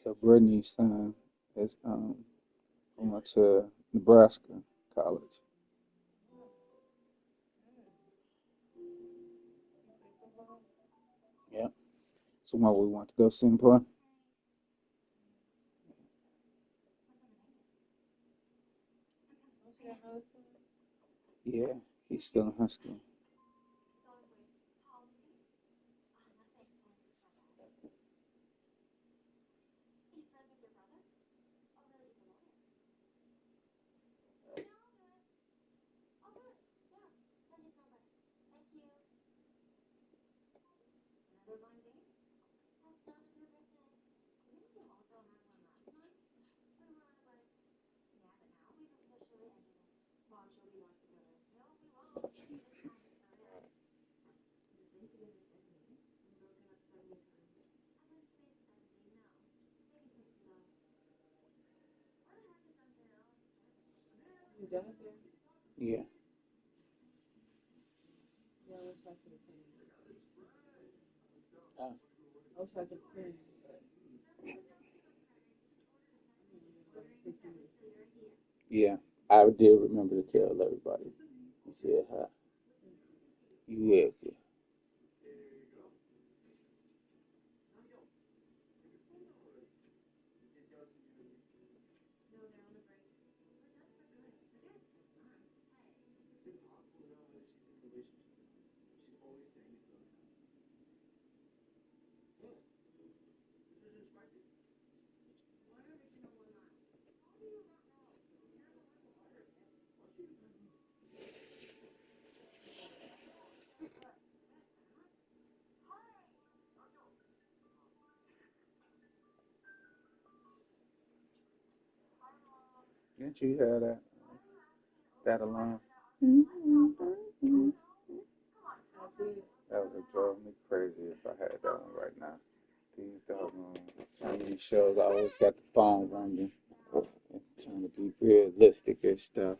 So Brittany's son is going to Nebraska College. Yeah. So why we want to go see him play? Yeah, he's still in high school. Yeah. Uh, yeah. I did remember to tell everybody. He said hi. Yeah. Yeah. Didn't you hear that alarm? That would drive me crazy if I had that one right now. These doggone TV shows always got the phone ringing, trying to be realistic and stuff.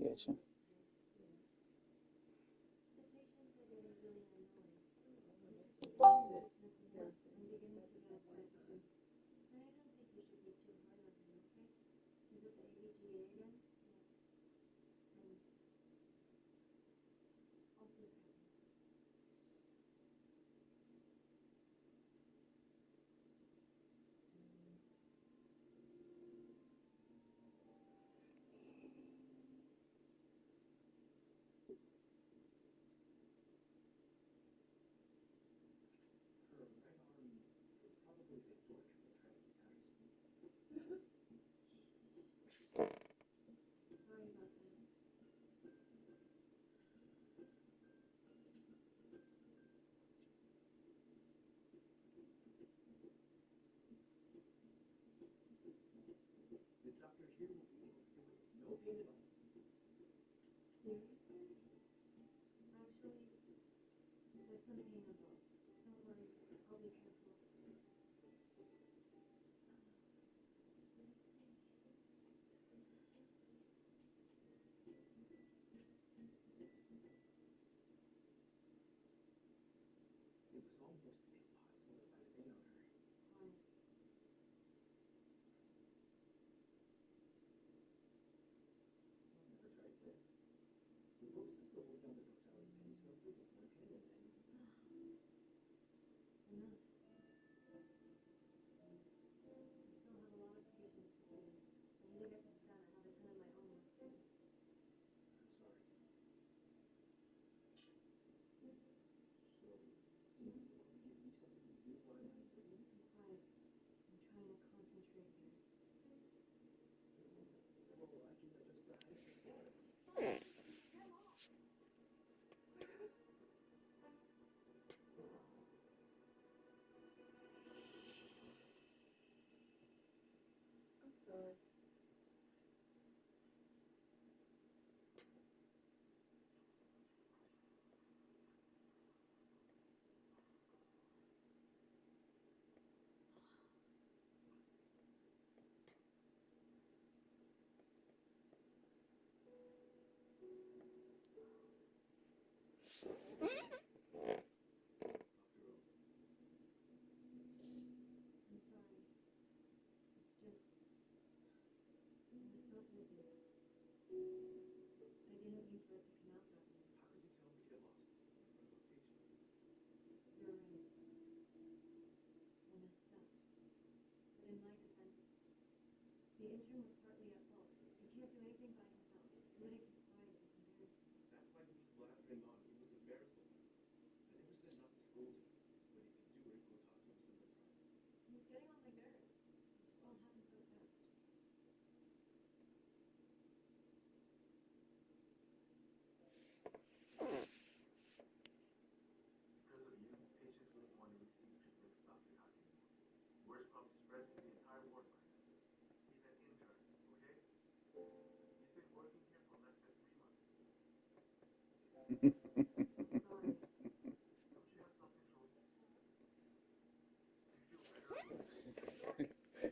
Gotcha.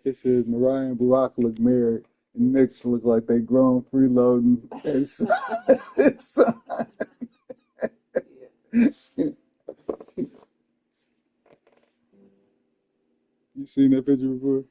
It says Mariah and Barack look married, and Knicks look like they grown freeloading. You seen that picture before?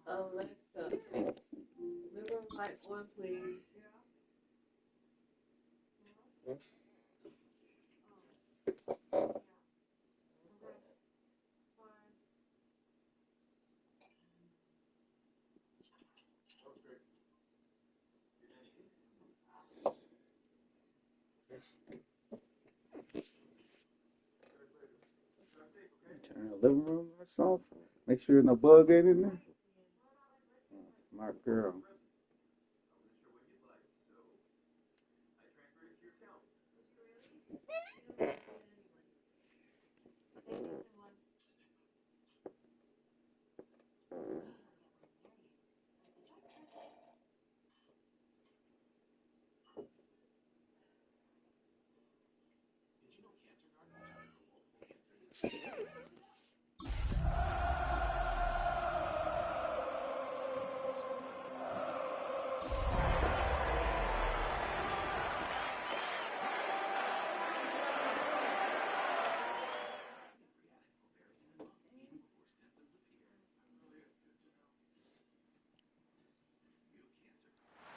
Alexa, living room light on, please. Turn the living room lights off. Make sure no bug ain't in there. Smart girl.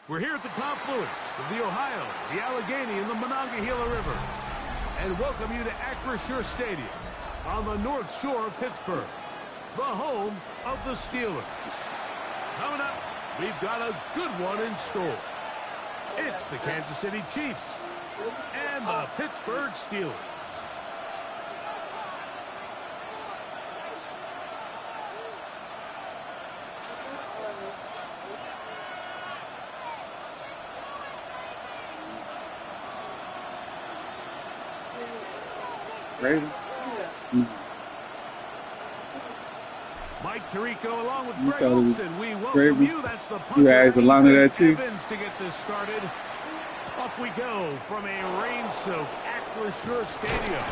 We're here at the confluence of the Ohio, the Allegheny, and the Monongahela Rivers, and welcome you to Acrisure Stadium on the North Shore of Pittsburgh, the home of the Steelers. Coming up, we've got a good one in store. It's the Kansas City Chiefs and the Pittsburgh Steelers. Ready? Mike Tirico along with Greg Olson. We welcome Raven. you. That's the punter. You guys along to that too? Evans to get this started. Off we go from a rain-soaked Acrisure Stadium.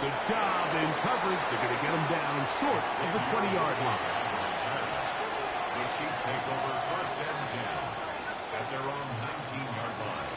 Good job in coverage. They're going to get them down short of the 20-yard line. The Chiefs take over first and 10 at their own 19-yard line.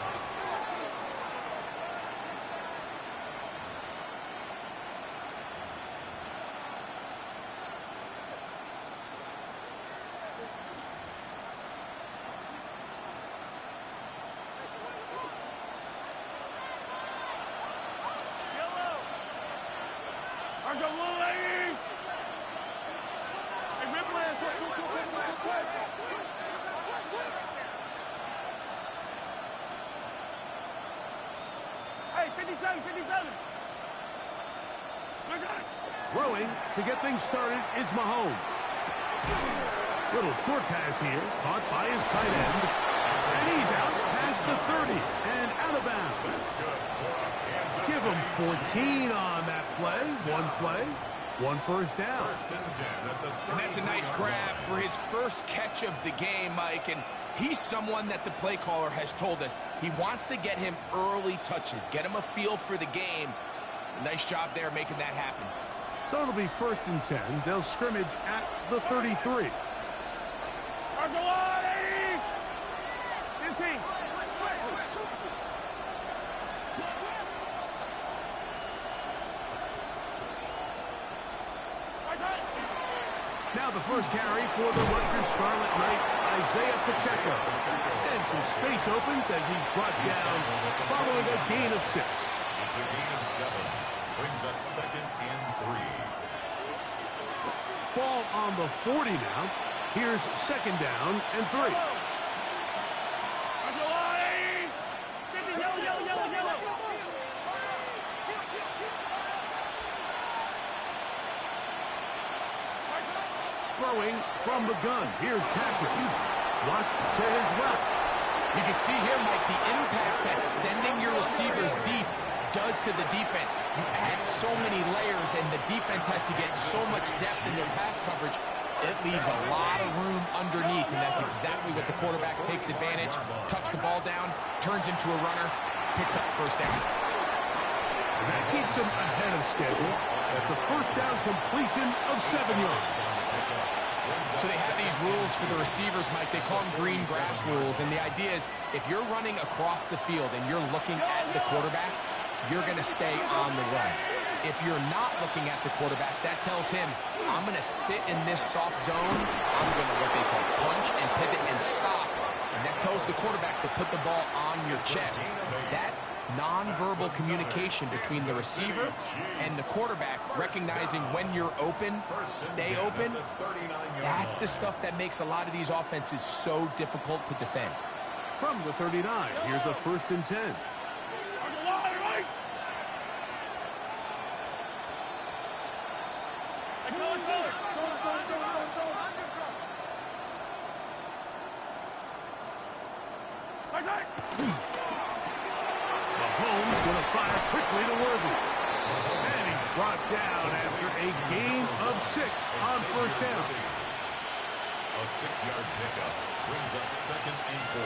Throwing to get things started is Mahomes. Little short pass here, caught by his tight end. And he's out past the 30s and out of bounds. Give him 14 on that play. One first down. And that's a nice grab for his first catch of the game, Mike. And he's someone that the play caller has told us he wants to get him early touches, get him a feel for the game. Nice job there making that happen. So it'll be first and 10. They'll scrimmage at the 33. Now the first carry for the Rutgers Scarlet Knight, Isaiah Pacheco. And some space opens as he's brought down following a gain of 6. It's a gain of 7. Brings up second and 3. Ball on the 40 now. Here's second down and 3. Throwing from the gun. Here's Patrick. Flushed to his left. You can see here, Mike, the impact that's sending your receivers deep. does to the defense. You add so many layers, and the defense has to get so much depth in their pass coverage. It leaves a lot of room underneath, and that's exactly what the quarterback takes advantage. Tucks the ball down, turns into a runner, picks up the first down. And that keeps him ahead of schedule. That's a first down completion of 7 yards. So they have these rules for the receivers, Mike. They call them green grass rules. And the idea is if you're running across the field and you're looking at the quarterback, you're going to stay on the run. If you're not looking at the quarterback, that tells him, I'm going to sit in this soft zone. I'm going to what they call punch and pivot and stop. And that tells the quarterback to put the ball on your chest. That nonverbal communication between the receiver and the quarterback, recognizing when you're open, stay open, that's the stuff that makes a lot of these offenses so difficult to defend. From the 39, here's a 1st and 10. Mahomes going to fire quickly to Worthy. And he's brought down after a gain of 6 on 1st down. A 6-yard pickup brings up 2nd and 4.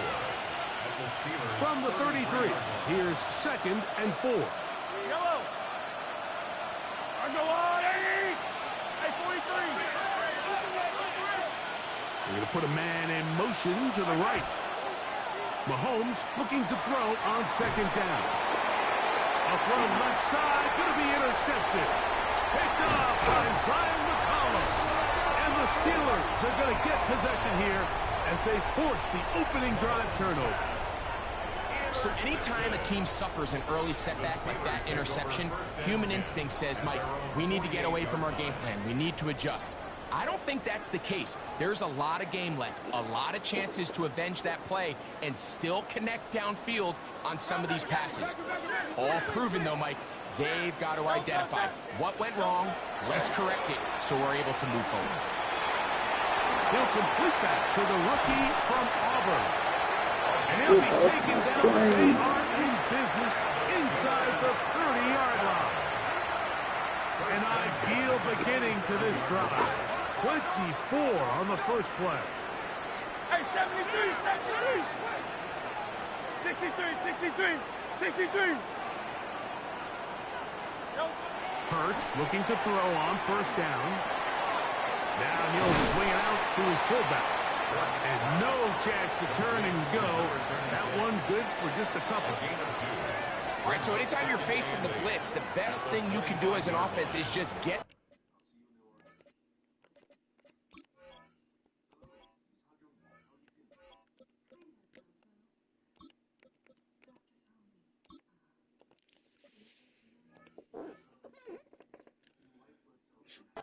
At the Steelers. From the 33, here's 2nd and 4. Yellow. Go on, 43. We're going to put a man in motion to the right. Mahomes looking to throw on 2nd down. A throw left side, going to be intercepted. Picked up by Zion McCollum. And the Steelers are going to get possession here as they force the opening drive turnover. So anytime a team suffers an early setback like that interception, human instinct says, Mike, we need to get away from our game plan. We need to adjust. I don't think that's the case. There's a lot of game left, a lot of chances to avenge that play and still connect downfield on some of these passes. All proven, though, Mike, they've got to identify what went wrong, let's correct it so we're able to move forward. He'll complete that to the rookie from Auburn. And he'll be taken down. They are in business inside the 30-yard line. An ideal beginning to this drive. 24 on the first play. Hey, 73, 63. Hurts looking to throw on 1st down. Now he'll swing it out to his fullback. And no chance to turn and go. That one good for just a couple. All right, so anytime you're facing the blitz, the best thing you can do as an offense is just get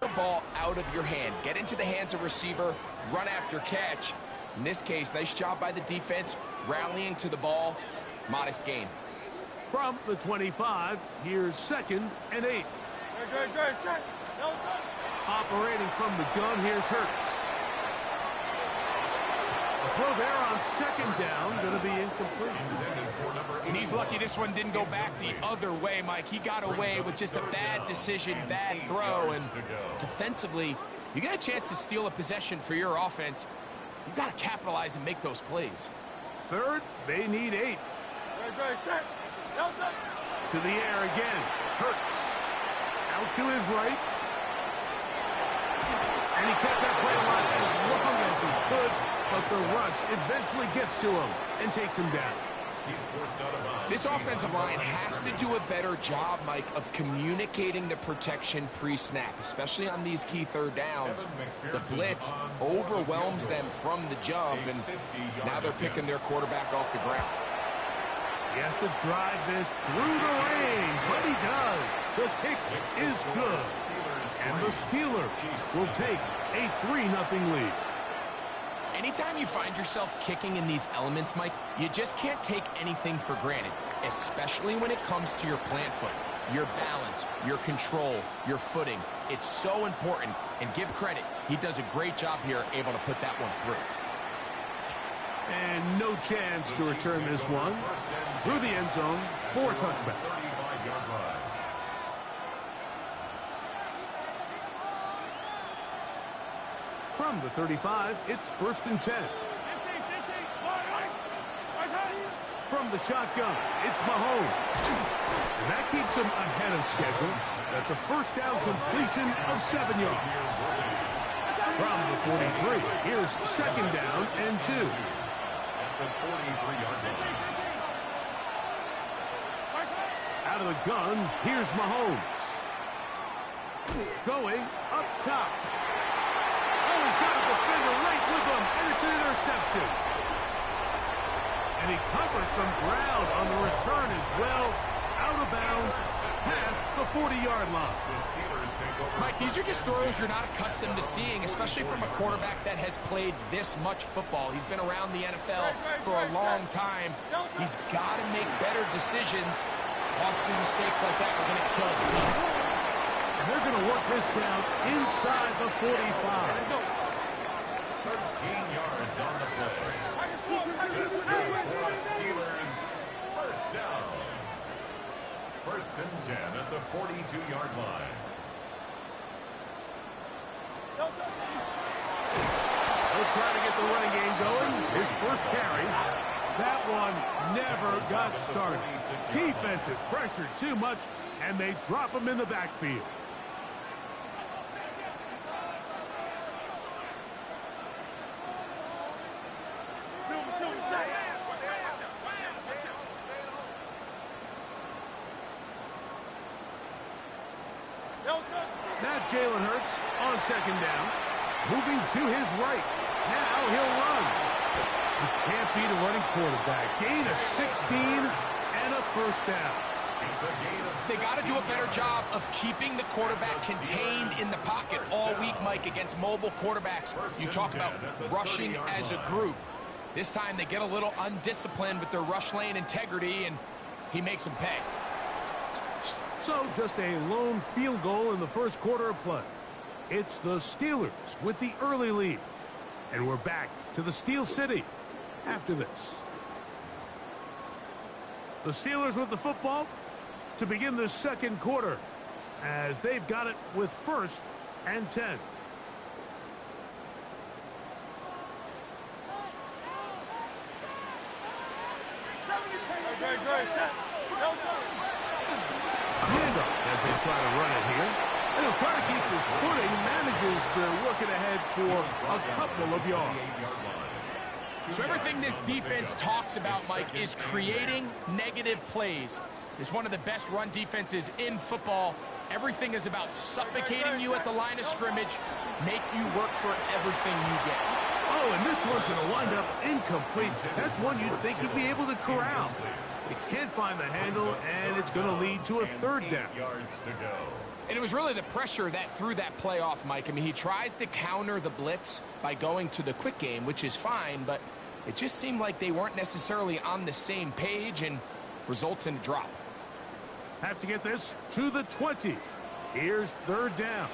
the ball out of your hand. Get into the hands of receiver, run after catch. In this case, nice job by the defense, rallying to the ball. Modest gain. From the 25, here's 2nd and 8. Good. Operating from the gun, here's Hurts. A throw there on 2nd down, going to be incomplete. And he's lucky this one didn't go back the other way, Mike. He got away with just a bad decision, bad throw, and defensively, you get a chance to steal a possession for your offense. You've got to capitalize and make those plays. 3rd, they need 8. Good. To the air again. Hurts. Out to his right. And he kept that play alive as long as he could, but the rush eventually gets to him and takes him down. This offensive line has to do a better job, Mike, of communicating the protection pre-snap, especially on these key 3rd downs. The blitz overwhelms them from the jump, and now they're picking their quarterback off the ground. He has to drive this through the rain, but he does. The kick is good. And the Steelers will take a 3-0 lead. Anytime you find yourself kicking in these elements, Mike, you just can't take anything for granted, especially when it comes to your plant foot, your balance, your control, your footing. It's so important, and give credit. He does a great job here, able to put that one through. And no chance to return this one through the end zone for a touchback. From the 35, it's 1st and 10. From the shotgun, it's Mahomes. And that keeps him ahead of schedule. That's a first down completion of 7 yards. From the 43, here's 2nd down and 2. At the 43-yard line. Out of the gun, here's Mahomes. Going up top. Oh, he's got a defender right with him, and it's an interception. And he covers some ground on the return as well. Out of bounds, past the 40-yard line. The Steelers take over. Mike, these are just throws you're not accustomed to seeing, especially from a quarterback that has played this much football. He's been around the NFL for a long time. He's got to make better decisions. Costly mistakes like that are going to kill his team. And they're going to work this down inside the 45. 13 yards on the play. That's good for the Steelers. First down. 1st and 10 at the 42-yard line. They'll try to get the running game going. His first carry. That one never got started. Defensive pressure too much, and they drop him in the backfield. Now Jalen Hurts on 2nd down. Moving to his right. Now he'll run. You can't beat a running quarterback. Gain of 16 and a first down. They got to do a better job of keeping the quarterback contained in the pocket all week, Mike, against mobile quarterbacks. You talk about rushing as a group. This time they get a little undisciplined with their rush lane integrity, and he makes them pay. So just a lone field goal in the first quarter of play. It's the Steelers with the early lead. And we're back to the Steel City after this. The Steelers with the football to begin the second quarter as they've got it with 1st and 10. Handoff as they try to run it here. And he'll try to keep his footing, manages to work it ahead for a couple of yards. So everything this defense talks about, Mike, is creating negative plays. It's one of the best run defenses in football. Everything is about suffocating you at the line of scrimmage, make you work for everything you get. Oh, and this one's going to wind up incomplete. That's one you'd think you'd be able to corral. They can't find the handle, and it's going to lead to a 3rd down. Yards to go. And it was really the pressure that threw that play off, Mike. I mean, he tries to counter the blitz by going to the quick game, which is fine, but it just seemed like they weren't necessarily on the same page and results in a drop. Have to get this to the 20. Here's 3rd down.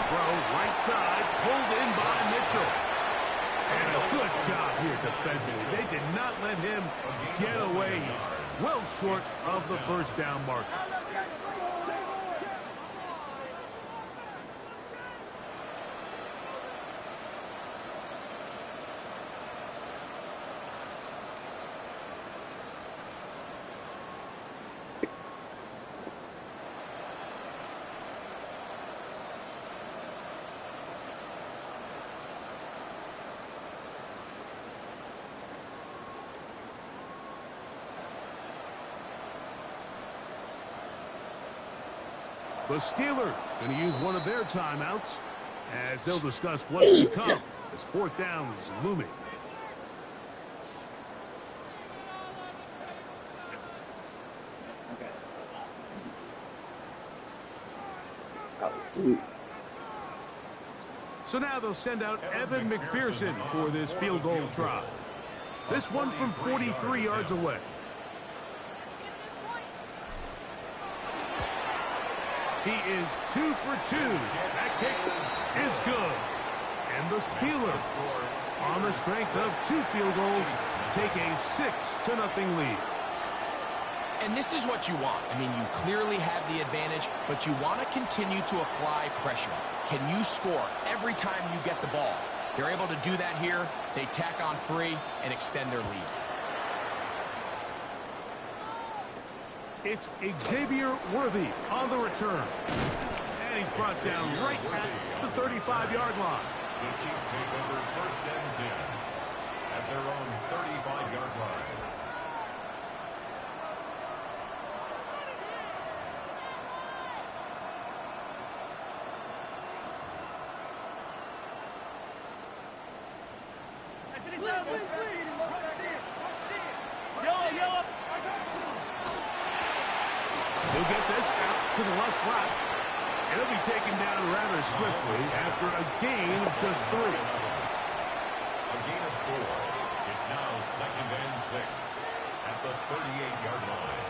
Throw right side, pulled in by Mitchell. And a good job here defensively. They did not let him get away. He's well short of the first down marker. The Steelers going to use one of their timeouts as they'll discuss what's to come as 4th down is looming. So now they'll send out Evan McPherson for this field goal try. This one from 43 yards away. He is 2 for 2. That kick is good. And the Steelers, on the strength of 2 field goals, take a 6-0 lead. And this is what you want. I mean, you clearly have the advantage, but you want to continue to apply pressure. Can you score every time you get the ball? They're able to do that here. They tack on 3 and extend their lead. It's Xavier Worthy on the return. And he's brought down right at the 35-yard line. The Chiefs take over 1st and 10 at their own 35-yard line. He'll get this out to the left flat. And he'll be taken down rather swiftly after a gain of just 3. A gain of 4. It's now 2nd and 6 at the 38-yard line.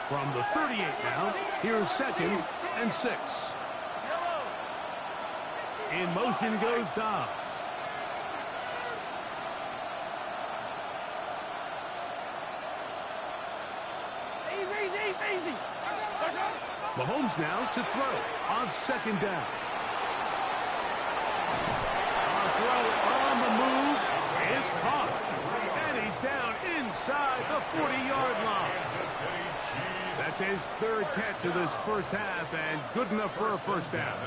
From the 38 now, here's 2nd and 6. In motion goes Dobbs. Easy. Mahomes now to throw on 2nd down. On throw on the move is caught. And he's down inside the 40-yard line. That's his 3rd catch of this first half and good enough for a 1st down.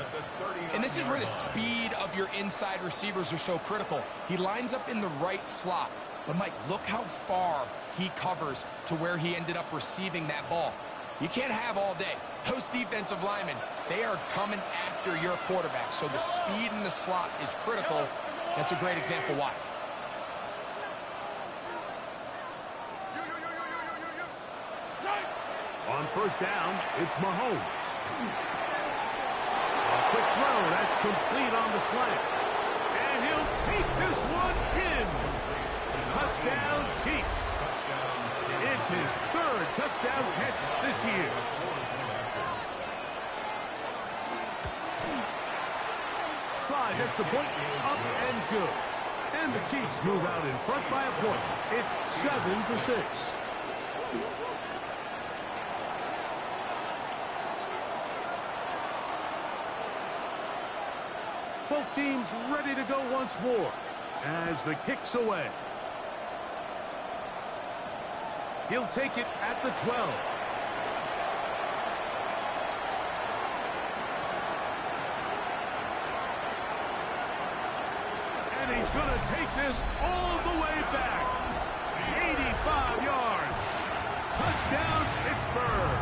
And this is where the speed of your inside receivers are so critical. He lines up in the right slot. But, Mike, look how far he covers to where he ended up receiving that ball. You can't have all day. Those defensive linemen, they are coming after your quarterback. So the speed in the slot is critical. That's a great example why. On 1st down, it's Mahomes. A quick throw, that's complete on the slant. And he'll take this one in. Touchdown, Chiefs. It's his 3rd touchdown catch this year. Slides, that's the point, up and good. And the Chiefs move out in front by a point. It's 7-6. Both teams ready to go once more as the kick's away. He'll take it at the 12. And he's going to take this all the way back. 85 yards. Touchdown, Pittsburgh.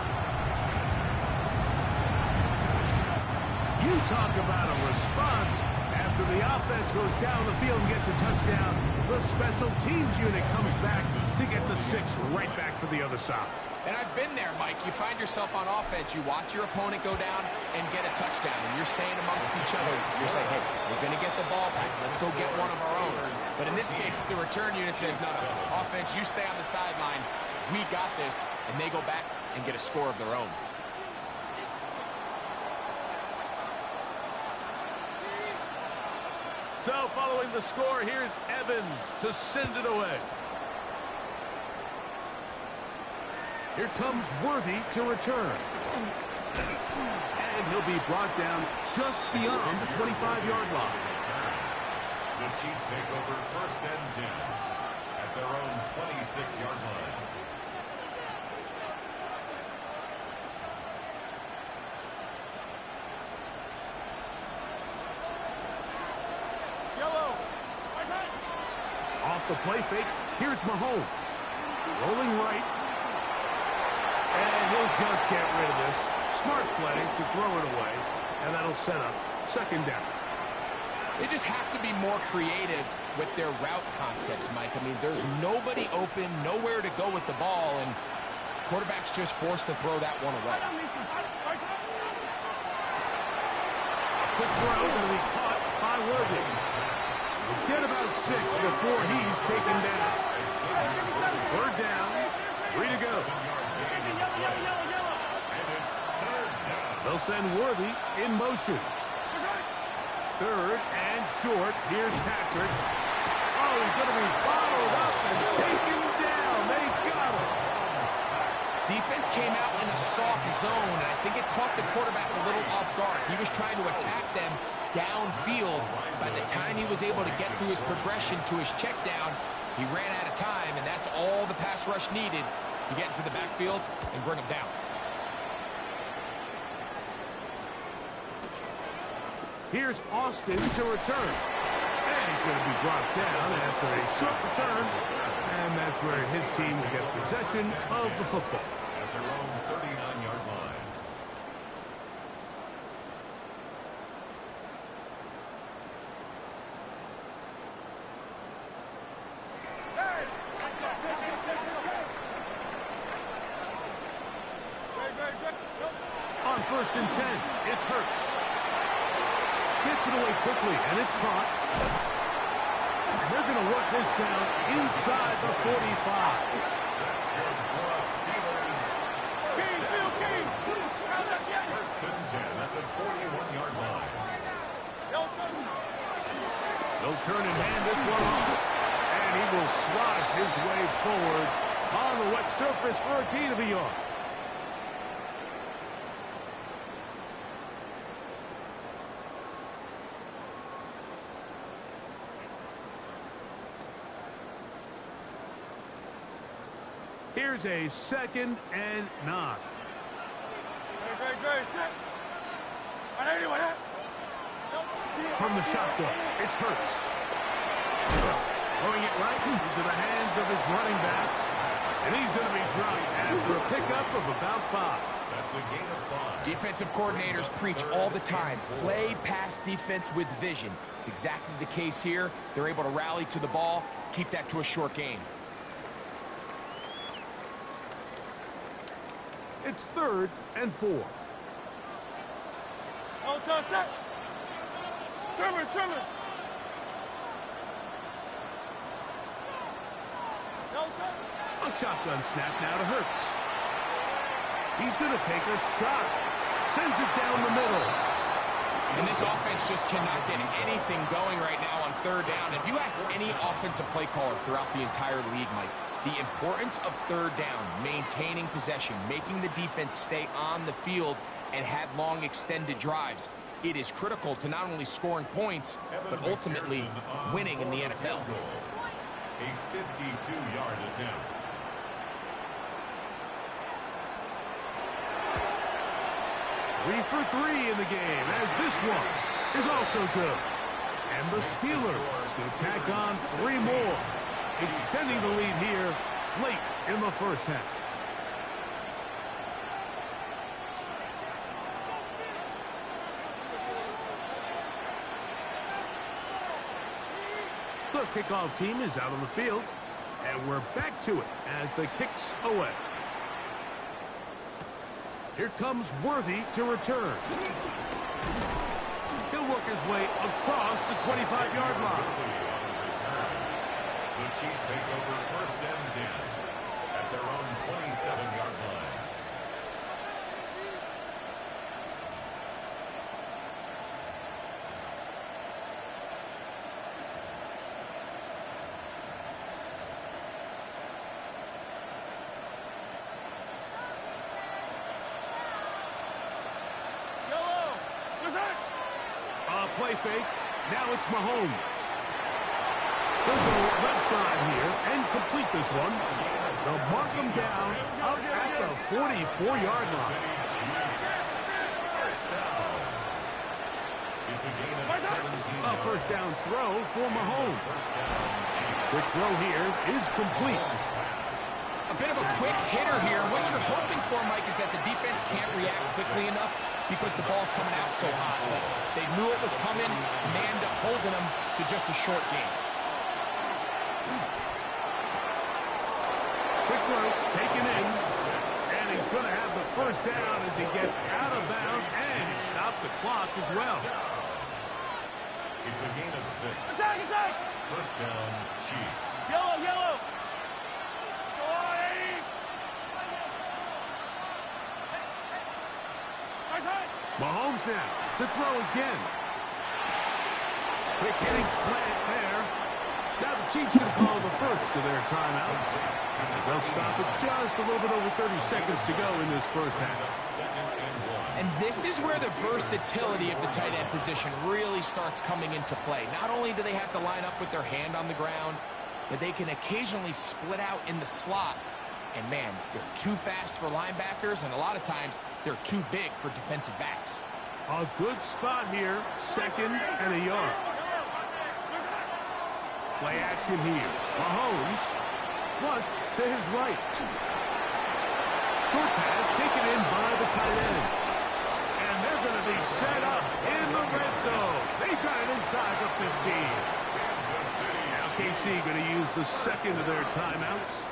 You talk about a response. After the offense goes down the field and gets a touchdown, the special teams unit comes back to get the 6 right back for the other side. And I've been there, Mike. You find yourself on offense, you watch your opponent go down and get a touchdown, and you're saying amongst each other, you're saying, hey, we're going to get the ball back. Let's go get one of our own. But in this case, the return unit says, no, offense, you stay on the sideline. We got this. And they go back and get a score of their own. So following the score, here's Evans to send it away. Here comes Worthy to return. And he'll be brought down just beyond the 25-yard line. The Chiefs take over 1st and 10 at their own 26-yard line. Off the play fake, here's Mahomes. Rolling right. And he'll just get rid of this. Smart play to throw it away. And that'll set up 2nd down. They just have to be more creative with their route concepts, Mike. I mean, there's nobody open, nowhere to go with the ball, and quarterback's just forced to throw that one away. A quick throw will be caught by Worthy. Get about 6 before he's taken down. 3rd down, 3 to go. And it's 3rd down. They'll send Worthy in motion. Third and short. Here's Patrick. Oh, he's going to be followed up and taken down. They got him. Defense came out in a soft zone, and I think it caught the quarterback a little off guard. He was trying to attack them downfield. By the time he was able to get through his progression to his check down, he ran out of time, and that's all the pass rush needed to get into the backfield and bring him down. Here's Austin to return. And he's going to be brought down after a short return. And that's where his team will get possession of the football. At their own 39-yard line. On 1st and 10, it's Hurts. Gets it away quickly, and it's caught. And they're going to work this down inside the 45. That's good for us Steelers. First and 10 at the 41-yard line. They'll turn and hand this one off. And he will slosh his way forward on the wet surface for a gain of a yard. Here's a 2nd and 9. From the shotgun, it's Hurts. Throwing it right into the hands of his running backs. And he's going to be dropped after a pickup of about 5. That's a gain of 5. Defensive coordinators preach all the time, play pass defense with vision. It's exactly the case here. They're able to rally to the ball, keep that to a short gain. It's 3rd and 4. A shotgun snap now to Hurts. He's going to take a shot. Sends it down the middle. And this offense just cannot get anything going right now on 3rd down. If you ask any offensive play caller throughout the entire league, Mike, the importance of 3rd down, maintaining possession, making the defense stay on the field and have long extended drives, it is critical to not only scoring points, but ultimately winning in the NFL. A 52-yard attempt. Three for 3 in the game, as this one is also good. And the Steelers going to tack on 3 more, extending the lead here late in the first half. The kickoff team is out on the field, and we're back to it as the kick's away. Here comes Worthy to return. He'll work his way across the 25-yard line. The Chiefs take over 1st and 10 at their own 27-yard line. Play fake. Now it's Mahomes. He'll go left side here and complete this one. They'll mark him down up at the 44-yard line. It's a gain of 17. A 1st down throw for Mahomes. Quick throw here is complete. A bit of a quick hitter here. What you're hoping for, Mike, is that the defense can't react quickly enough because the ball's coming out so hot. But they knew it was coming, manned up holding them to just a short gain. Quick throw, taken in. And he's going to have the 1st down as he gets out of bounds, and he stopped the clock as well. It's a gain of 6. Attack! 1st down, Chiefs. Yellow! Nice hit! Mahomes now to throw again. Quick hitting slant there. Now the Chiefs going to call the first of their timeouts. As they'll stop it just a little bit over 30 seconds to go in this first half. And this is where the versatility of the tight end position really starts coming into play. Not only do they have to line up with their hand on the ground, but they can occasionally split out in the slot. And man, they're too fast for linebackers, and a lot of times they're too big for defensive backs. A good spot here, 2nd and a yard. Play action here. Mahomes flush to his right. Short pass taken in by the tight end. And they're going to be set up in the red zone. They've got it inside the 15. Now KC going to use the second of their timeouts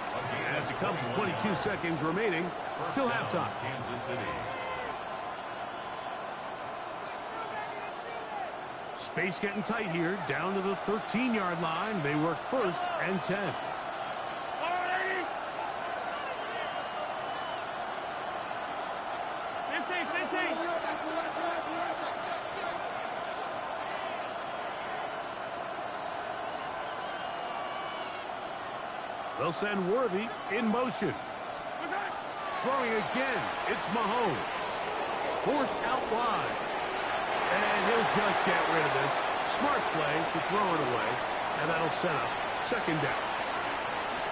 as it comes to 22 seconds remaining till halftime. Kansas City. Space getting tight here, down to the 13-yard line. They work 1st and 10. They'll send Worthy in motion. Throwing again, it's Mahomes. Forced out wide. And he'll just get rid of this. Smart play to throw it away. And that'll set up 2nd down.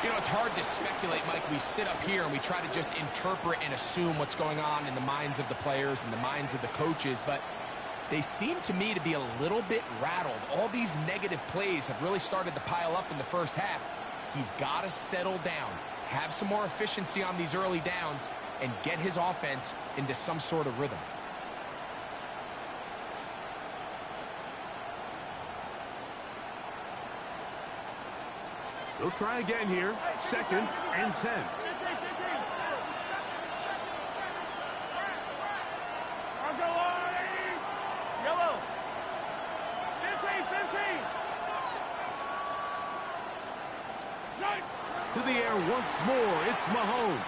You know, it's hard to speculate, Mike. We sit up here and we try to just interpret and assume what's going on in the minds of the players and the minds of the coaches, but they seem to me to be a little bit rattled. All these negative plays have really started to pile up in the first half. He's got to settle down, have some more efficiency on these early downs, and get his offense into some sort of rhythm. They'll try again here, 2nd and 10. Yellow. 15. To the air once more, it's Mahomes.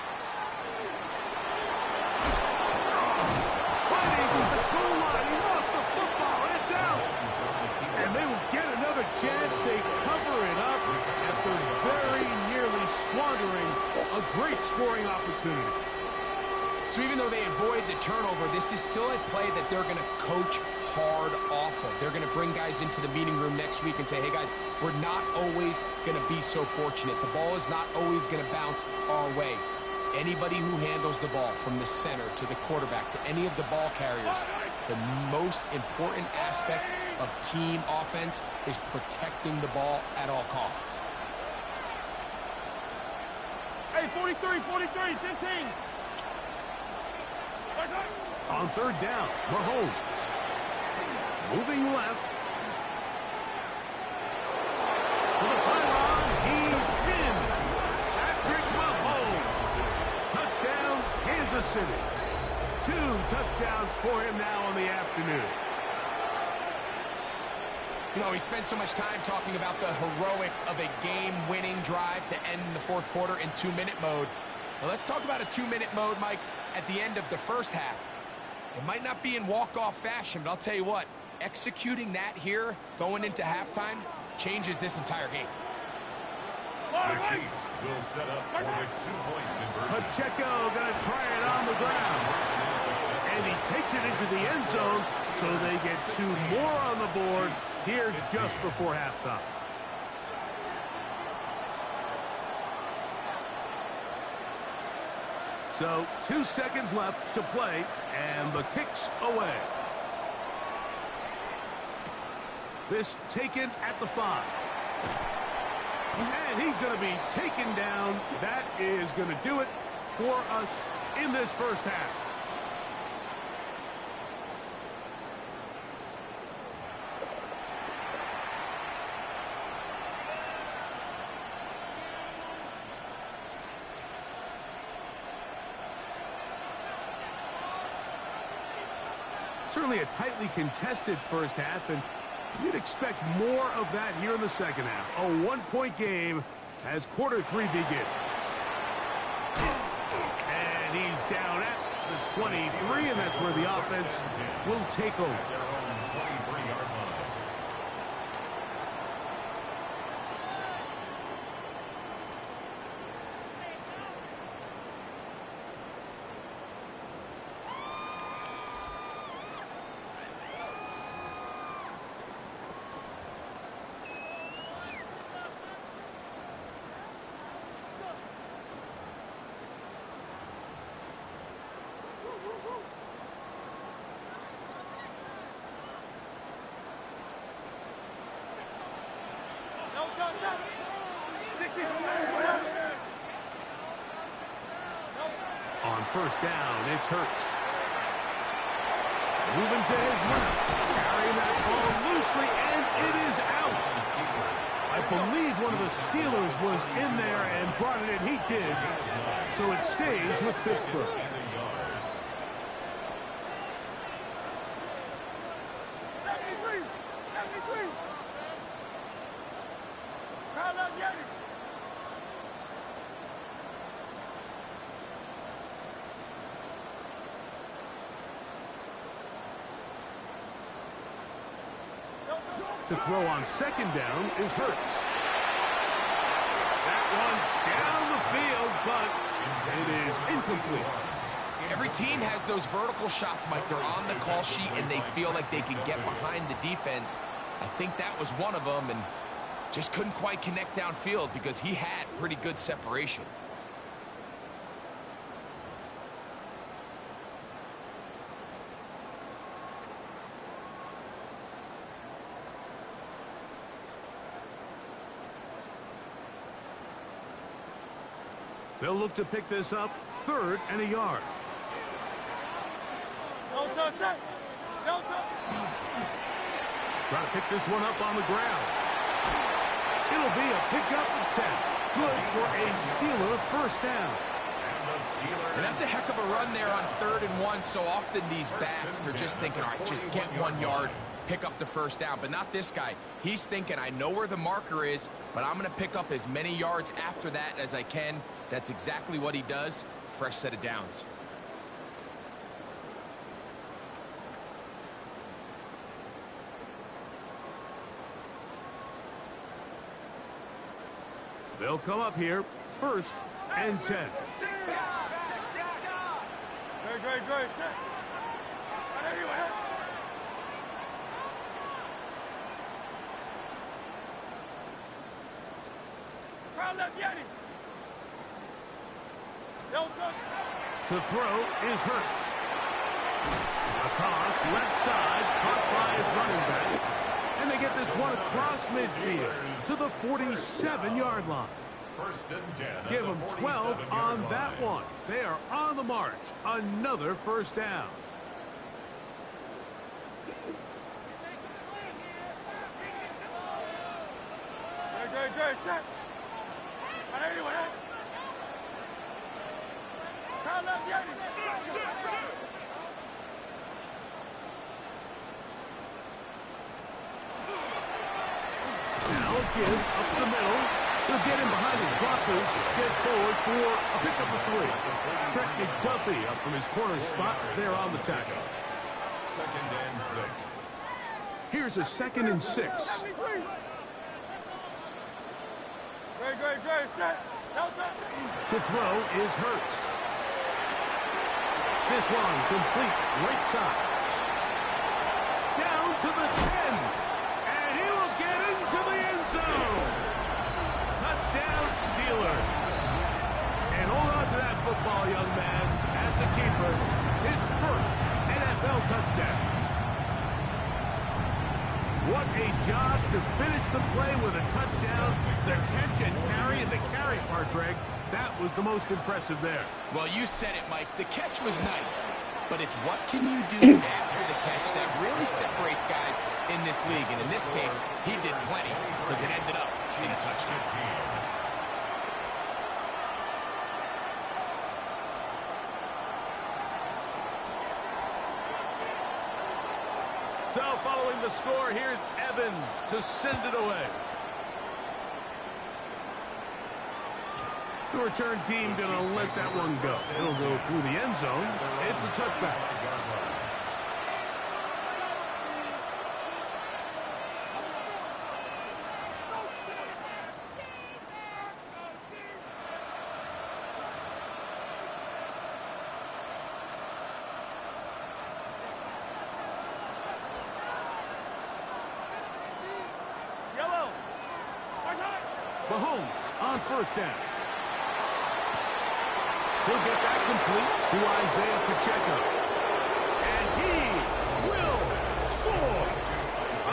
Fighting to the goal line, he lost the football, and it's out. And they will get another chance. They cover it up after very nearly squandering a great scoring opportunity. So even though they avoid the turnover, this is still a play that they're going to coach hard off of. They're going to bring guys into the meeting room next week and say, hey guys, we're not always going to be so fortunate. The ball is not always going to bounce our way. Anybody who handles the ball from the center to the quarterback to any of the ball carriers, the most important aspect of team offense is protecting the ball at all costs. Hey, 43, 15. On 3rd down, Mahomes. Moving left. To the pylon, he's in. Patrick Mahomes. Touchdown, Kansas City. 2 touchdowns for him now on the afternoon. You know, we spent so much time talking about the heroics of a game-winning drive to end the 4th quarter in 2-minute mode. Well, let's talk about a 2-minute mode, Mike, at the end of the first half. It might not be in walk-off fashion, but I'll tell you what, executing that here, going into halftime, changes this entire game. The Chiefs will set up for the 2-point conversion. Pacheco going to try it on the ground. And he takes it into the end zone, so they get 2 more on the board here just before halftime. So 2 seconds left to play, and the kick's away. This taken at the 5. And he's going to be taken down. That is going to do it for us in this first half. Certainly a tightly contested first half, and you'd expect more of that here in the second half. A 1-point game as quarter 3 begins. And he's down at the 23, and that's where the offense will take over. Their own 23-yard line. On first down, it's Hurts. Moving to his left, carrying that ball loosely, and it is out. I believe one of the Steelers was in there and brought it in. He did. So it stays with Pittsburgh. To throw on second down is Hurts. That one down the field, but it is incomplete. Every team has those vertical shots, Mike. They're on the call sheet, and they feel like they can get behind the defense. I think that was one of them, and just couldn't quite connect downfield because he had pretty good separation. They'll look to pick this up, 3rd and a yard. Try to pick this one up on the ground. It'll be a pickup of 10. Good for a Steeler first down. And that's a heck of a run there on 3rd and 1. So often these backs, they're just thinking, all right, just get 1 yard, pick up the first down. But not this guy. He's thinking, I know where the marker is, but I'm going to pick up as many yards after that as I can. That's exactly what he does. Fresh set of downs. They'll come up here, 1st and 10. To throw is Hurts. A toss, left side, caught by his running back. And they get this one across midfield to the 47-yard line. 1st and 10. Give them 12 on that one. They are on the march. Another first down. Now a give up the middle. They'll get him behind his blockers. Get forward for a pickup of 3. Trent McDuffie up from his corner spot there on the tackle. 2nd and 6. Here's a 2nd and 6. To throw is Hurts. This one complete, right side. Down to the 10. And he will get into the end zone. Touchdown, Steelers. And hold on to that football, young man. That's a keeper. His 1st NFL touchdown. What a job to finish the play with a touchdown. The catch and carry, and the carry part, Greg, that was the most impressive there. Well, you said it, Mike. The catch was nice, but it's what can you do after the catch that really separates guys in this league. And in this case, he did plenty because it ended up in a touchdown. So following the score, here's Evans to send it away. The return team going to let that one go. It'll go through the end zone. It's a touchback. Mahomes on first down. He'll get that complete to Isaiah Pacheco. And he will score.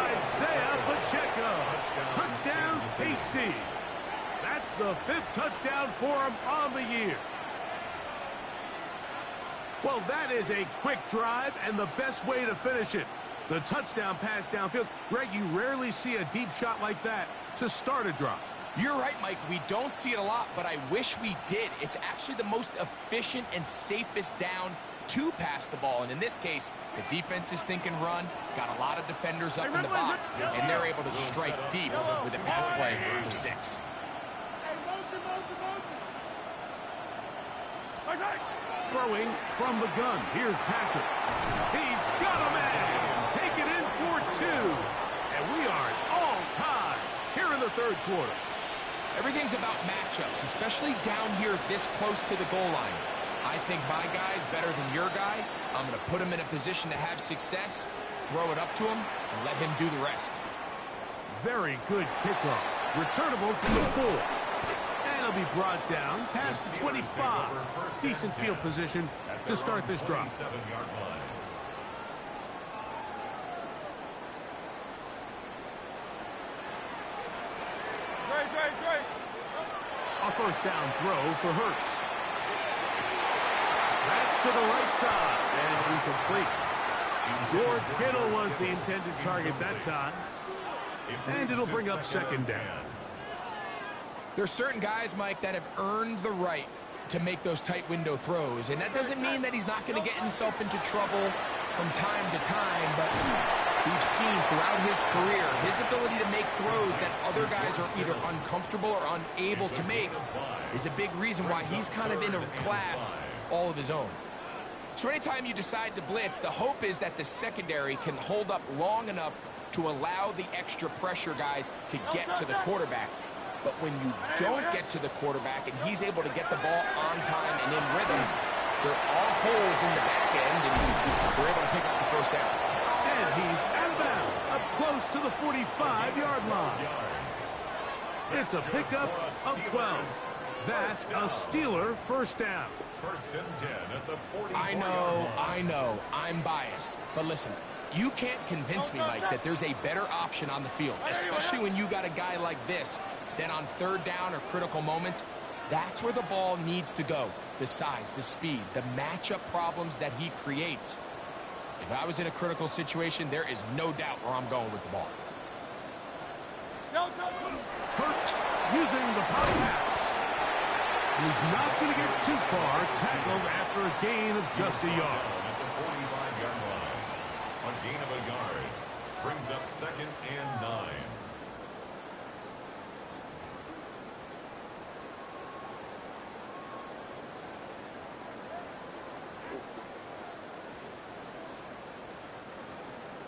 Isaiah Pacheco. Touchdown, KC. That's the 5th touchdown for him on the year. Well, that is a quick drive and the best way to finish it. The touchdown pass downfield. Greg, you rarely see a deep shot like that to start a drive. You're right, Mike. We don't see it a lot, but I wish we did. It's actually the most efficient and safest down to pass the ball. And in this case, the defense is thinking run, got a lot of defenders up in the box, and they're able to strike deep with a pass play for 6. Throwing from the gun. Here's Patrick. He's got a man. Take it in for 2. And we are all tied here in the 3rd quarter. Everything's about matchups, especially down here this close to the goal line. I think my guy's better than your guy. I'm going to put him in a position to have success, throw it up to him, and let him do the rest. Very good kickoff. Returnable from the 4. And he'll be brought down past the 25. Decent field position to start this drive. A first down throw for Hurts. That's to the right side and incomplete. George Kittle was the intended target that time. And it'll bring up 2nd down. There's certain guys, Mike, that have earned the right to make those tight window throws. And that doesn't mean that he's not going to get himself into trouble from time to time, but we've seen throughout his career his ability to make throws that other guys are either uncomfortable or unable to make is a big reason why he's kind of in a class all of his own. So anytime you decide to blitz, the hope is that the secondary can hold up long enough to allow the extra pressure guys to get to the quarterback. But when you don't get to the quarterback and he's able to get the ball on time and in rhythm, there are holes in the back end, and we're able to pick up the first down. And he's out of bounds, up close to the 45-yard line. It's a pickup of 12. That's a Steeler first down. 1st and 10 at the 45. I know, I'm biased. But listen, you can't convince me, Mike, that there's a better option on the field, especially when you got a guy like this. Then on 3rd down or critical moments, that's where the ball needs to go. The size, the speed, the matchup problems that he creates. If I was in a critical situation, there is no doubt where I'm going with the ball. Hurts using the pop pass. He's not going to get too far, tackled after a gain of just a yard. At the 45-yard line. A gain of a yard brings up 2nd and 9.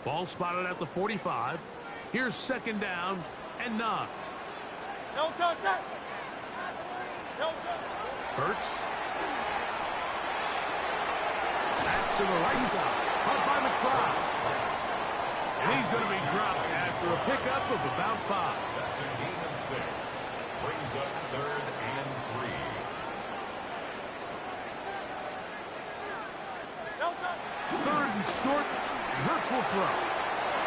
Ball spotted at the 45. Here's 2nd down and 9. Hurts. That's to the right side. Caught by McBride. And he's going to be dropped after a pickup of about 5. That's a gain of 6. Brings up 3rd and 3. 3rd and short. Hurts will throw.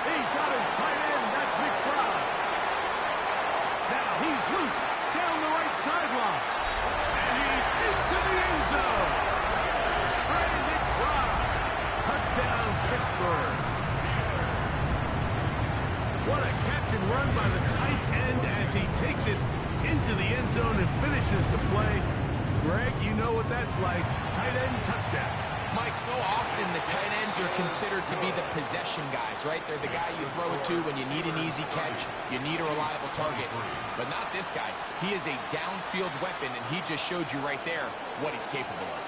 He's got his tight end. That's McBride. Now he's loose down the right sideline. And he's into the end zone. Trey McBride. Touchdown, Pittsburgh. What a catch and run by the tight end as he takes it into the end zone and finishes the play. Greg, you know what that's like. Tight end touchdown. Mike, so often the tight ends ends are considered to be the possession guys, right? They're the guy you throw it to when you need an easy catch, you need a reliable target. But not this guy. He is a downfield weapon, and he just showed you right there what he's capable of.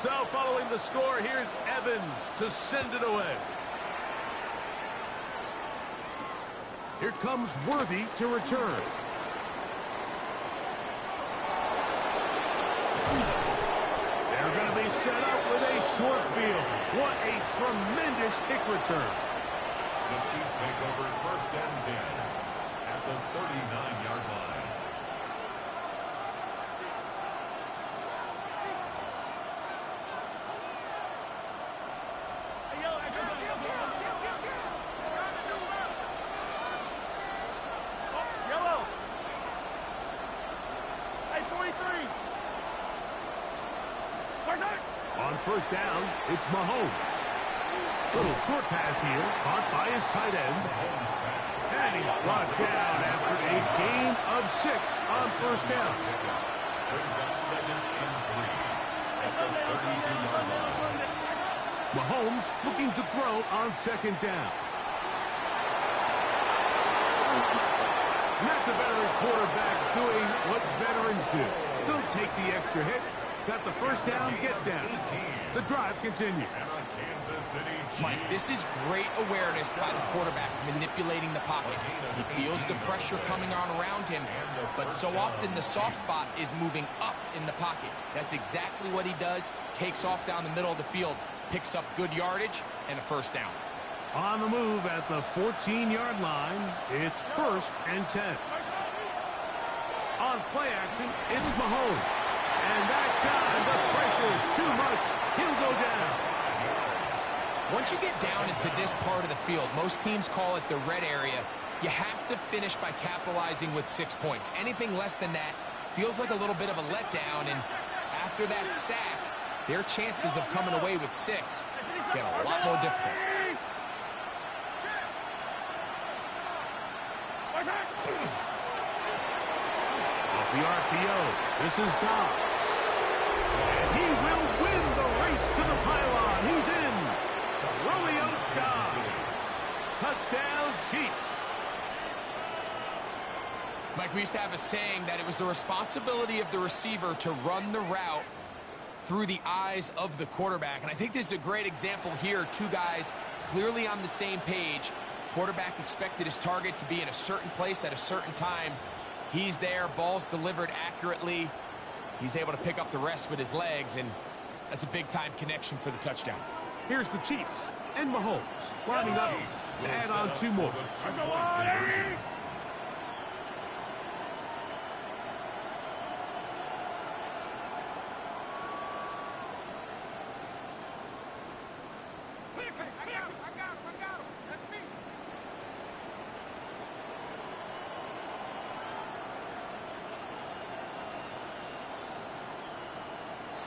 So following the score, here's Evans to send it away. Here comes Worthy to return. They're going to be set up with a short field. What a tremendous kick return. The Chiefs take over 1st and 10 at the 39-yard line. Yellow. Hey, 43. On 1st down, it's Mahomes. Little short pass here, caught by his tight end. And he's brought down after a gain of 6 on 1st down. Brings up 2nd and 3 at the 32-yard line. Mahomes looking to throw on 2nd down. And that's a veteran quarterback doing what veterans do. Don't take the extra hit. Got the 1st down, get down. The drive continues. Mike, this is great awareness by the quarterback, manipulating the pocket. He feels the pressure coming on around him, but so often the soft spot is moving up in the pocket. That's exactly what he does. Takes off down the middle of the field, picks up good yardage, and a 1st down. On the move at the 14-yard line, it's 1st and 10. On play action, it's Mahomes. And that time, the pressure's too much. He'll go down. Once you get down into this part of the field, most teams call it the red area. You have to finish by capitalizing with 6 points. Anything less than that feels like a little bit of a letdown. And after that sack, their chances of coming away with 6 get a lot more difficult. Off the RPO, this is Dobbs. And he will win the race to the pylon. He's in. Romeo Dobbs. Touchdown, Chiefs. Mike, we used to have a saying that it was the responsibility of the receiver to run the route through the eyes of the quarterback. And I think this is a great example here. Two guys clearly on the same page. Quarterback expected his target to be in a certain place at a certain time. He's there, ball's delivered accurately. He's able to pick up the rest with his legs, and that's a big-time connection for the touchdown. Here's the Chiefs and Mahomes lining up to add on 2 more.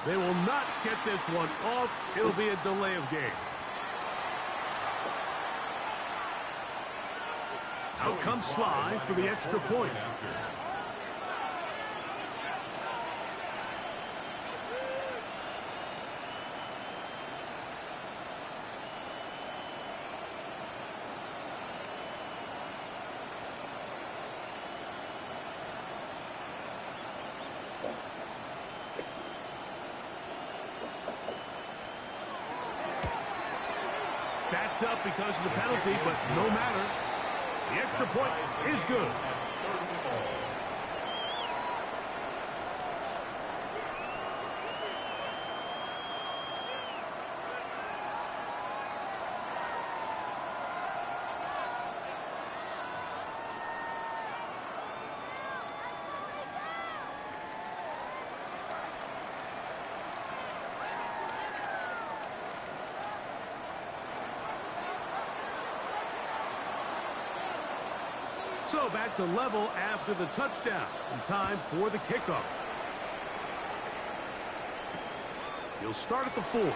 They will not get this one off. It'll be a delay of game. Out comes Sly for the extra point. Backed up because of the penalty, but no matter. The extra point is good. So back to level after the touchdown. And time for the kickoff. He'll start at the 4. Now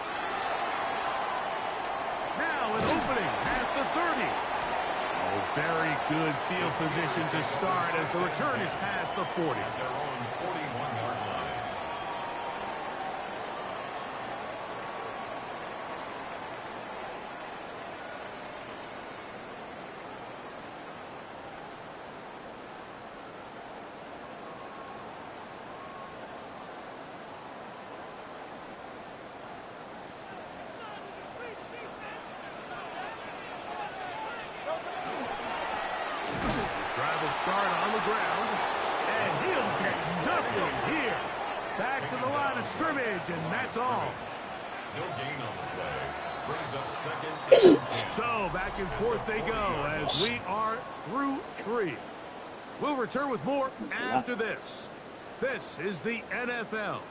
an opening past the 30. Oh, very good field position to start as the return is past the 40. At their own 41-yard line. the ground, and he'll get nothing here. Back to the line of scrimmage, and that's all. No gain on the play. Brings up second and 10. So back and forth they go as we are through 3. We'll return with more after this. This is the NFL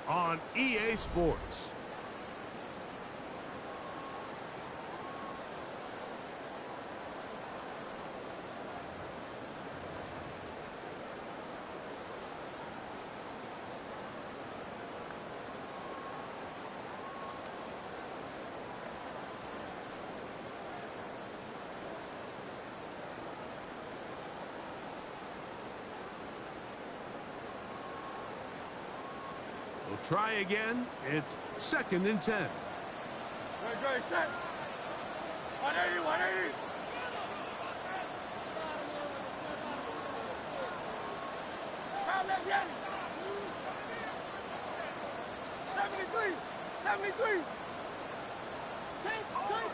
on EA Sports. We'll try again. It's 2nd and 10. Great, set. 180, 180. Foul left, Yanni. 73, 73. Chase, over.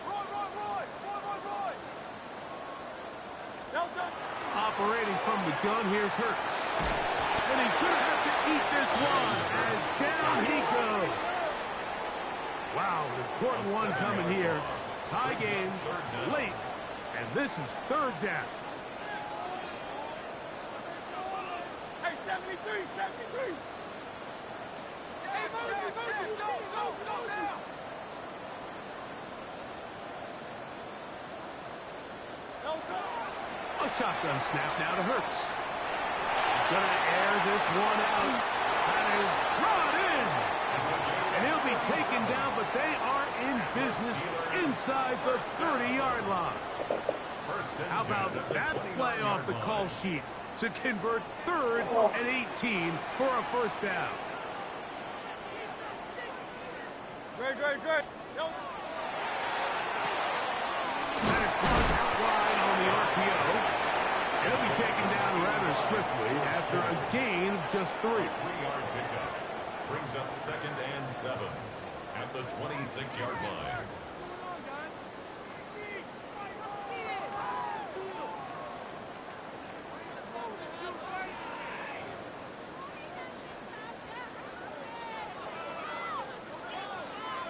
Roy. Delta. Operating from the gun, here's Hurts. And he's going to have to eat this one as down he goes. Wow, an important one coming here. Tie game late, and this is 3rd down. Hey, 73, 73. Hey, Murphy, go now. Delta. A shotgun snap now to Hurts. He's going to air this one out. That is brought in. And he'll be taken down, but they are in business inside the 30-yard line. How about that play off the call sheet to convert 3rd and 18 for a 1st down? Great. Delta. That is caught out wide on the RPO. He'll be taken down rather swiftly after a gain of just 3. 3-yard pickup. Brings up 2nd and 7 at the 26-yard line.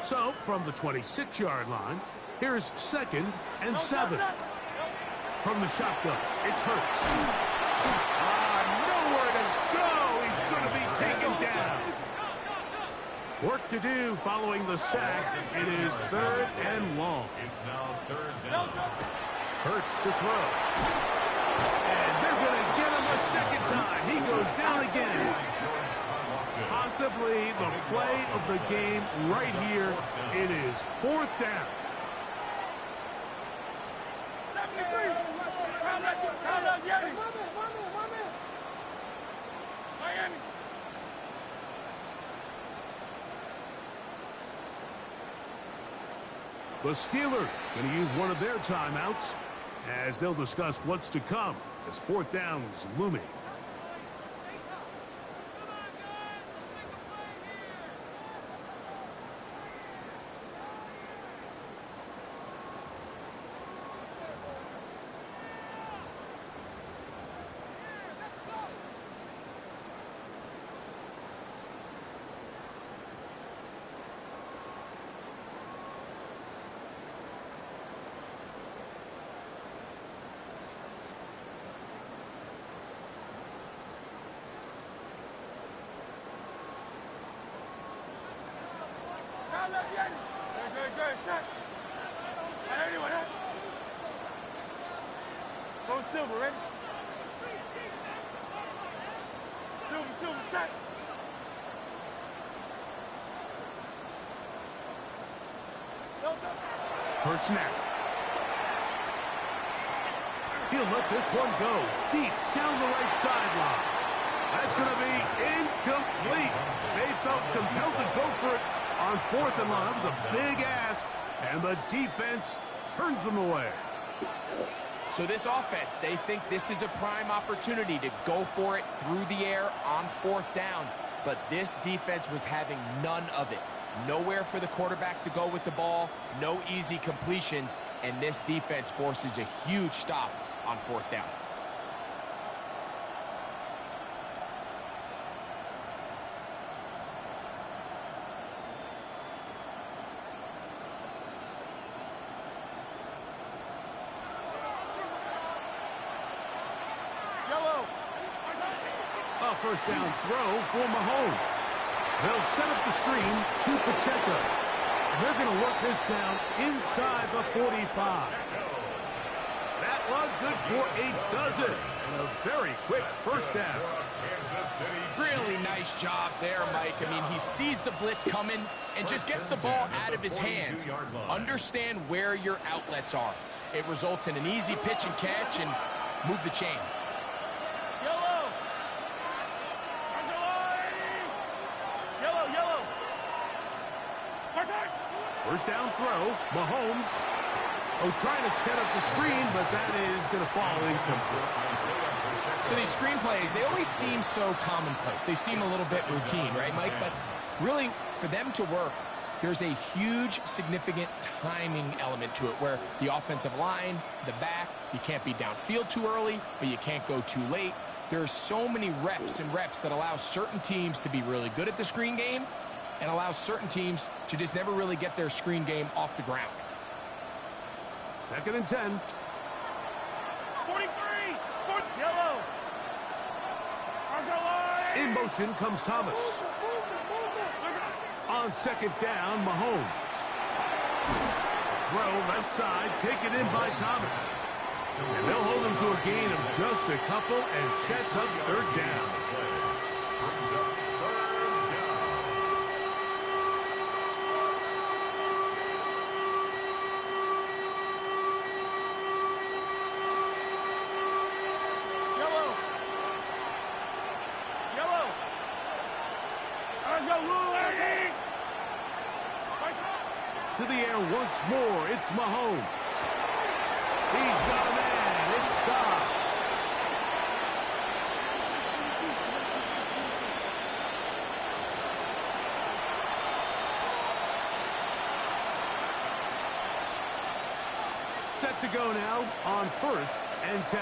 So, from the 26-yard line, here's 2nd and 7. From the shotgun, it's Hurts. Nowhere to go. He's going to be taken down. Work to do following the sack. It is 3rd and long. It's now 3rd down. Hurts to throw. And they're going to get him a 2nd time. He goes down again. Possibly the play of the game right here. It is 4th down. Miami. The Steelers going to use one of their timeouts as they'll discuss what's to come as 4th down is looming. Great, set. 181, huh? Go Silver, ready? Silver, set. Hurts now. He'll let this one go deep down the right sideline. That's going to be incomplete. They felt compelled to go for it on 4th and long. That was a big ask, and the defense turns them away. So this offense, they think this is a prime opportunity to go for it through the air on 4th down. But this defense was having none of it. Nowhere for the quarterback to go with the ball, no easy completions, and this defense forces a huge stop on 4th down. a first down throw for Mahomes. They'll set up the screen to Pacheco. And they're going to work this down inside the 45. That run good for a dozen. And a very quick first down. Really nice job there, Mike. I mean, he sees the blitz coming and just gets the ball out of his hands. Understand where your outlets are. It results in an easy pitch and catch and move the chains. Yellow. Yellow, yellow. First down throw, Mahomes. Oh, trying to set up the screen, but that is going to fall incomplete. So these screen plays, they always seem so commonplace. They seem a little bit routine, right, Mike? But really, for them to work, there's a huge, significant timing element to it where the offensive line, the back, you can't be downfield too early, but you can't go too late. There's so many reps and reps that allow certain teams to be really good at the screen game and allow certain teams to just never really get their screen game off the ground. 2nd and 10. 43. Yellow. In motion comes Thomas. On 2nd down, Mahomes. Throw left side, taken in by Thomas. And they'll hold him to a gain of just a couple and sets up 3rd down. To the air once more, it's Mahomes. He's got a man, it's Dobbs. Set to go now on 1st and 10.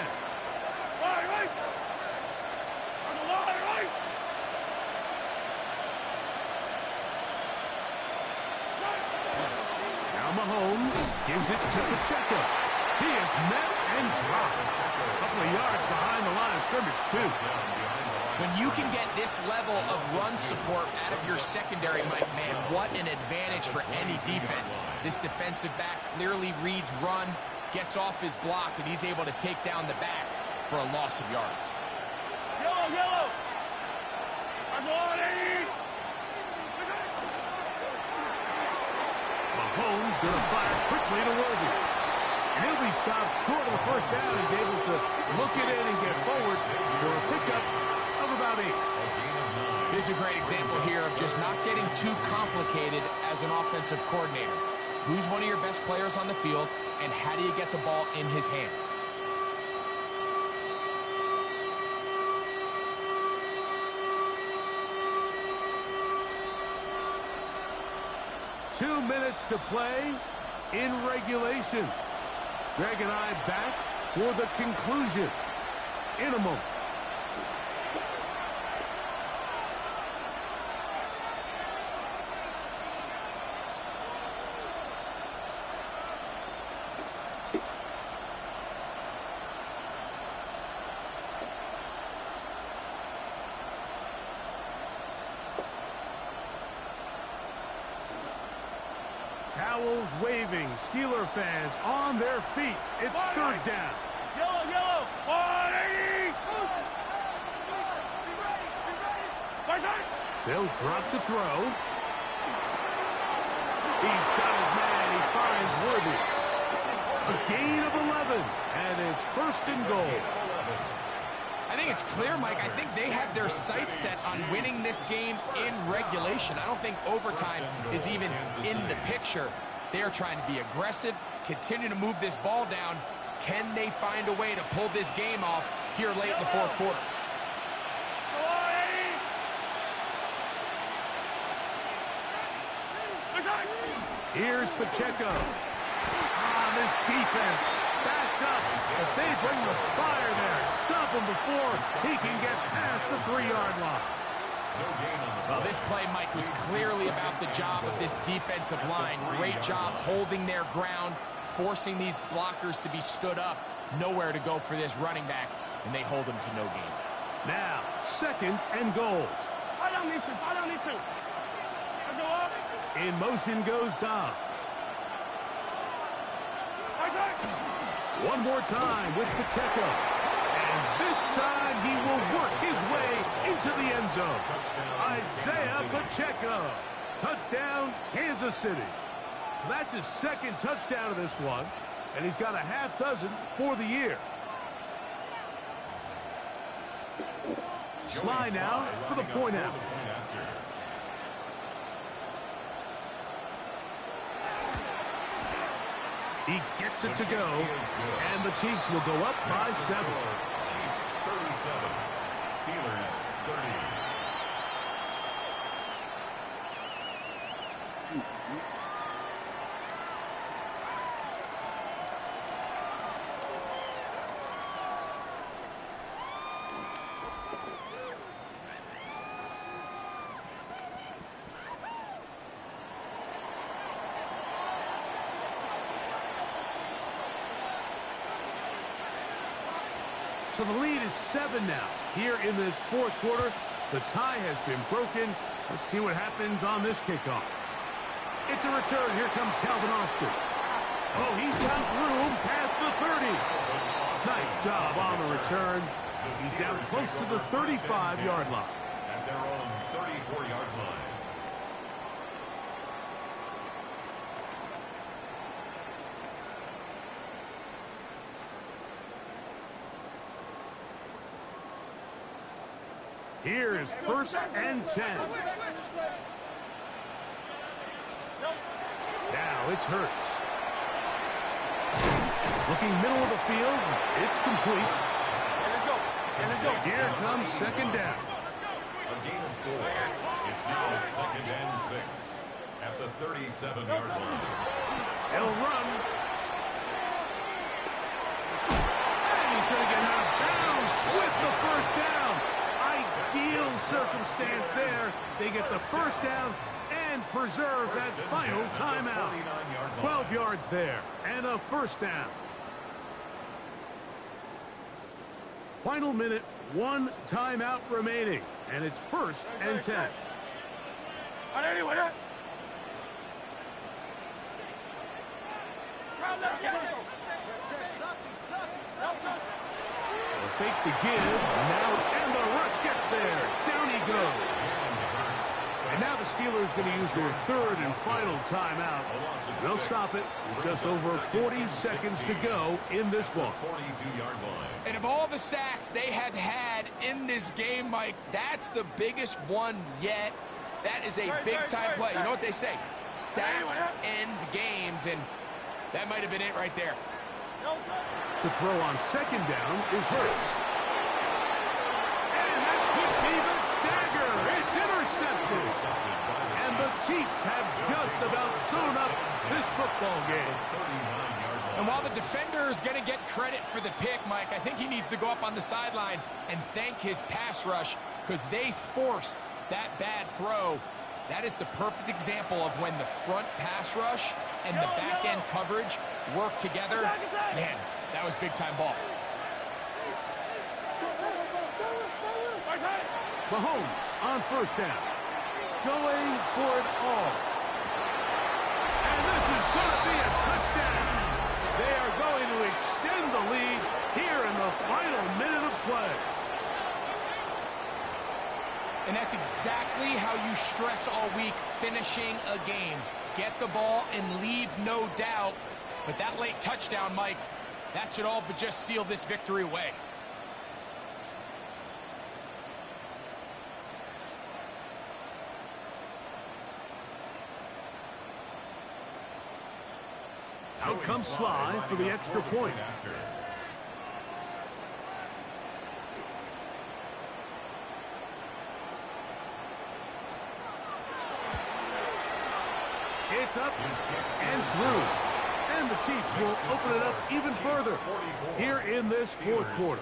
Right. On the line, right. Mahomes gives it to Pacheco. He is met and dropped. A couple of yards behind the line of scrimmage, too. When you can get this level of run support out of your secondary, Mike, man, what an advantage for any defense. This defensive back clearly reads run, gets off his block, and he's able to take down the back for a loss of yards. Yellow. Mahomes going to fire quickly to Worthy. And he'll be stopped short of the first down. He's able to look it in and get forward for a pickup of about 8. This is a great example here of just not getting too complicated as an offensive coordinator. Who's one of your best players on the field, and how do you get the ball in his hands? Two minutes to play in regulation. Greg and I back for the conclusion in a moment. Towels waving, Steeler fans on their feet. It's 3rd down. Yellow. 180. They'll drop to throw. He's got his man. He finds Worthy. A gain of 11, and it's 1st and goal. I think it's clear, Mike. I think they have their sights set on winning this game in regulation. I don't think overtime is even in the picture. They are trying to be aggressive, continue to move this ball down. Can they find a way to pull this game off here late in the 4th quarter? Here's Pacheco. This defense backed up. If they bring the fire there, stop him before he can get past the 3-yard line. Well, this play, Mike, was clearly about the job of this defensive line. Great job holding their ground, forcing these blockers to be stood up. Nowhere to go for this running back, and they hold him to no gain. Now, 2nd and goal. Fall down these two. Fall down these two. Let's go up. In motion goes Dobbs. Right side. One more time with Pacheco. And this time he will work his way into the end zone. Isaiah Pacheco. Touchdown, Kansas City. So that's his 2nd touchdown of this one. And he's got a half dozen for the year. Sly now for the point after. He gets it to go, and the Chiefs will go up by 7. Chiefs 37, Steelers 30. So the lead is 7 now. Here in this 4th quarter, the tie has been broken. Let's see what happens on this kickoff. It's a return. Here comes Calvin Austin. Oh, he's got room past the 30. Nice job on the return. He's down close to the 35-yard line. At their own 34-yard line. Here's 1st and 10. Now it's Hurts. Looking middle of the field. It's complete. Here comes 2nd down. A gain of 4. It's now 2nd and 6 at the 37-yard line. He'll run. And he's going to get out of bounds with the 1st down. Ideal circumstance there. They get the 1st down and preserve that final timeout. 12 yards there and a 1st down. Final minute, 1 timeout remaining, and it's 1st and 10. The fake the give, now, and the rush gets there. Down he goes. And now the Steelers going to use their 3rd and final timeout. They'll stop it with just over 40 seconds to go in this one. 42-yard line. And of all the sacks they have had in this game, Mike, that's the biggest one yet. That is a big-time play. You know what they say? Sacks end games, and that might have been it right there. To throw on 2nd down is Hurts. And that could be the dagger. It's intercepted. And the Chiefs have just about sewn up this football game. And while the defender is going to get credit for the pick, Mike, I think he needs to go up on the sideline and thank his pass rush because they forced that bad throw. That is the perfect example of when the front pass rush and the back end coverage work together. Man, that was big-time ball. Mahomes on 1st down. Going for it all. And this is going to be a touchdown. They are going to extend the lead here in the final minute of play. And that's exactly how you stress all week finishing a game. Get the ball and leave no doubt. But that late touchdown, Mike, that should all but just seal this victory away. Out comes Sly for the extra point. It's up and through. And the Chiefs will open it up even further here in this 4th quarter.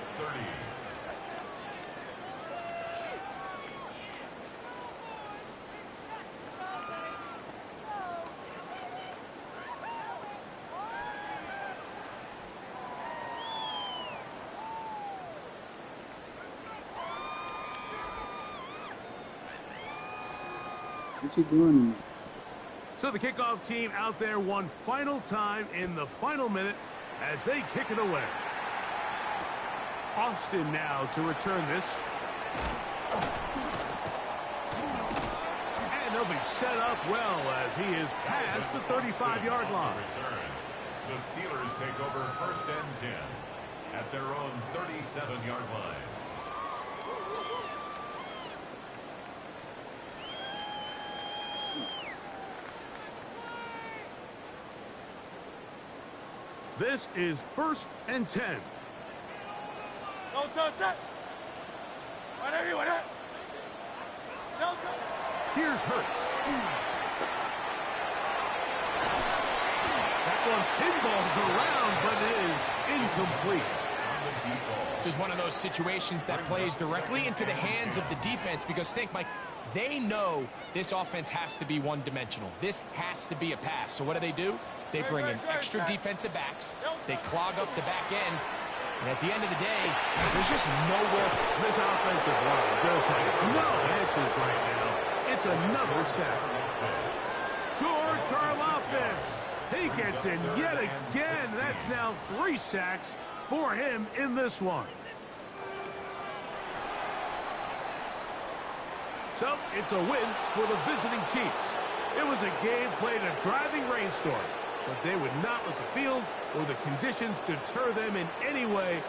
What you doing? So the kickoff team out there one final time in the final minute as they kick it away. Austin now to return this. And they'll be set up well as he is past the 35-yard line. The Steelers take over 1st and 10 at their own 37-yard line. This is 1st and 10. Here's Hurts. That one pinballs around, but it is incomplete. This is one of those situations that plays directly into the hands of the defense because think, Mike, they know this offense has to be one-dimensional. This has to be a pass. So what do? They bring in extra defensive backs. They clog up the back end. And at the end of the day, there's just nowhere. This offensive line just has no answers right now. It's another sack. George Karlaftis. He gets in yet again. That's now 3 sacks for him in this one. So it's a win for the visiting Chiefs. It was a game played in a driving rainstorm, but they would not let the field or the conditions deter them in any way.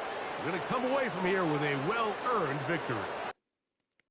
They're going to come away from here with a well-earned victory.